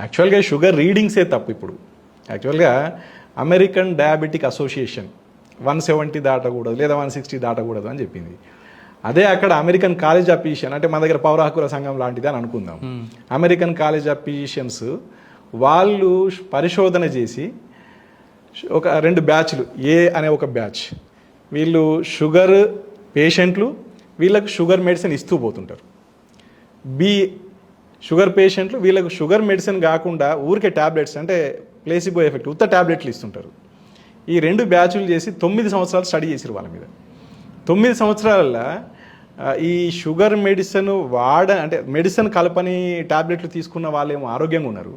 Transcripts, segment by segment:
యాక్చువల్గా షుగర్ రీడింగ్సే తప్పు ఇప్పుడు. యాక్చువల్గా అమెరికన్ డయాబెటిక్ అసోసియేషన్ 170 దాటకూడదు లేదా 160 దాటకూడదు అని చెప్పింది. అదే అక్కడ అమెరికన్ కాలేజ్ ఆఫ్ ఫిజిషియన్, అంటే మన దగ్గర పౌర హక్కుల సంఘం లాంటిది అని అనుకుందాం. అమెరికన్ కాలేజ్ ఆఫ్ ఫిజిషియన్స్ వాళ్ళు పరిశోధన చేసి ఒక 2 బ్యాచ్లు, ఏ అనే ఒక బ్యాచ్, వీళ్ళు షుగర్ పేషెంట్లు, వీళ్ళకు షుగర్ మెడిసిన్ ఇస్తూ పోతుంటారు. బి షుగర్ పేషెంట్లు, వీళ్ళకు షుగర్ మెడిసిన్ కాకుండా ఊరికే ట్యాబ్లెట్స్, అంటే ప్లేసిబో ఎఫెక్ట్, ఉత్త ట్యాబ్లెట్లు ఇస్తుంటారు. ఈ 2 బ్యాచ్లు చేసి 9 సంవత్సరాలు స్టడీ చేసారు వాళ్ళ మీద. 9 సంవత్సరాలలో ఈ షుగర్ మెడిసిన్ అంటే మెడిసిన్ కలపని ట్యాబ్లెట్లు తీసుకున్న వాళ్ళేమో ఆరోగ్యంగా ఉన్నారు,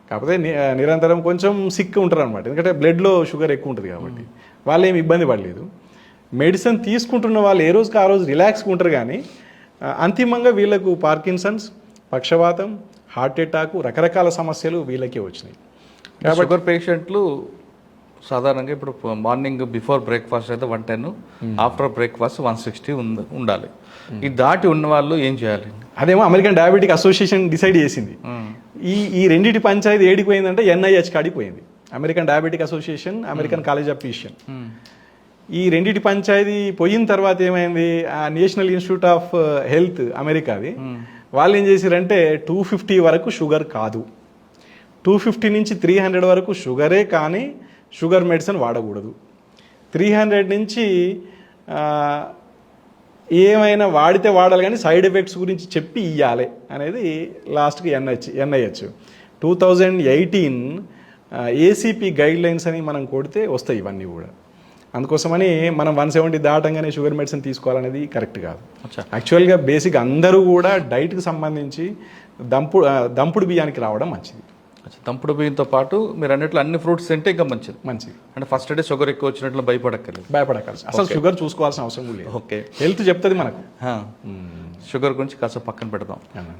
కాకపోతే నిరంతరం కొంచెం సిక్ ఉంటారు అనమాట. ఎందుకంటే బ్లడ్లో షుగర్ ఎక్కువ ఉంటుంది కాబట్టి వాళ్ళు ఏమి ఇబ్బంది పడలేదు. మెడిసిన్ తీసుకుంటున్న వాళ్ళు ఏ రోజుకి ఆ రోజు రిలాక్స్గా ఉంటారు, కానీ అంతిమంగా వీళ్ళకు పార్కిన్సన్స్, పక్షవాతం, హార్ట్ అటాక్, రకరకాల సమస్యలు వీళ్ళకే వచ్చినాయి. కాబట్టి షుగర్ పేషెంట్లు సాధారణంగా ఇప్పుడు మార్నింగ్ బిఫోర్ బ్రేక్ఫాస్ట్ అయితే 110, ఆఫ్టర్ బ్రేక్ఫాస్ట్ 160 ఉండాలి. ఇది దాటి ఉన్న వాళ్ళు ఏం చేయాలి? అదేమో అమెరికన్ డయాబెటిక్ అసోసియేషన్ డిసైడ్ చేసింది. ఈ రెండింటి పంచాయతీ ఏడికి పోయిందంటే NIH కాడికి పోయింది. American diabetic association, American college of physician. ఈ రెండింటి పంచాయతీ పోయిన తర్వాత ఏమైంది, నేషనల్ ఇన్స్టిట్యూట్ ఆఫ్ హెల్త్ అమెరికాది, వాళ్ళు ఏం చేశారంటే 250 వరకు షుగర్ కాదు, 250 నుంచి 300 వరకు షుగరే, కానీ షుగర్ మెడిసిన్ వాడకూడదు, 300 నుంచి ఏమైనా వాడితే వాడాలి కానీ సైడ్ ఎఫెక్ట్స్ గురించి చెప్పి ఇవ్వాలి అనేది లాస్ట్కి NIH 2018 ACP గైడ్ లైన్స్ అని మనం కొడితే వస్తాయి ఇవన్నీ కూడా. అందుకోసమని మనం 170 దాటంగానే షుగర్ మెడిసిన్ తీసుకోవాలనేది కరెక్ట్ కాదు. యాక్చువల్గా బేసిక్ అందరూ కూడా డైట్కి సంబంధించి దంపుడు బియ్యానికి రావడం మంచిది. దంపుడు బియ్యంతో పాటు మీరు అన్నట్లు అన్ని ఫ్రూట్స్ తింటే ఇంకా మంచిది. అంటే ఫస్ట్ డే షుగర్ ఎక్కువ వచ్చినట్లు భయపడక్కర్లేదు. అసలు షుగర్ చూసుకోవాల్సిన అవసరం లేదు. ఓకే, హెల్త్ చెప్తుంది మనకు. షుగర్ గురించి కాస్త పక్కన పెడదాం.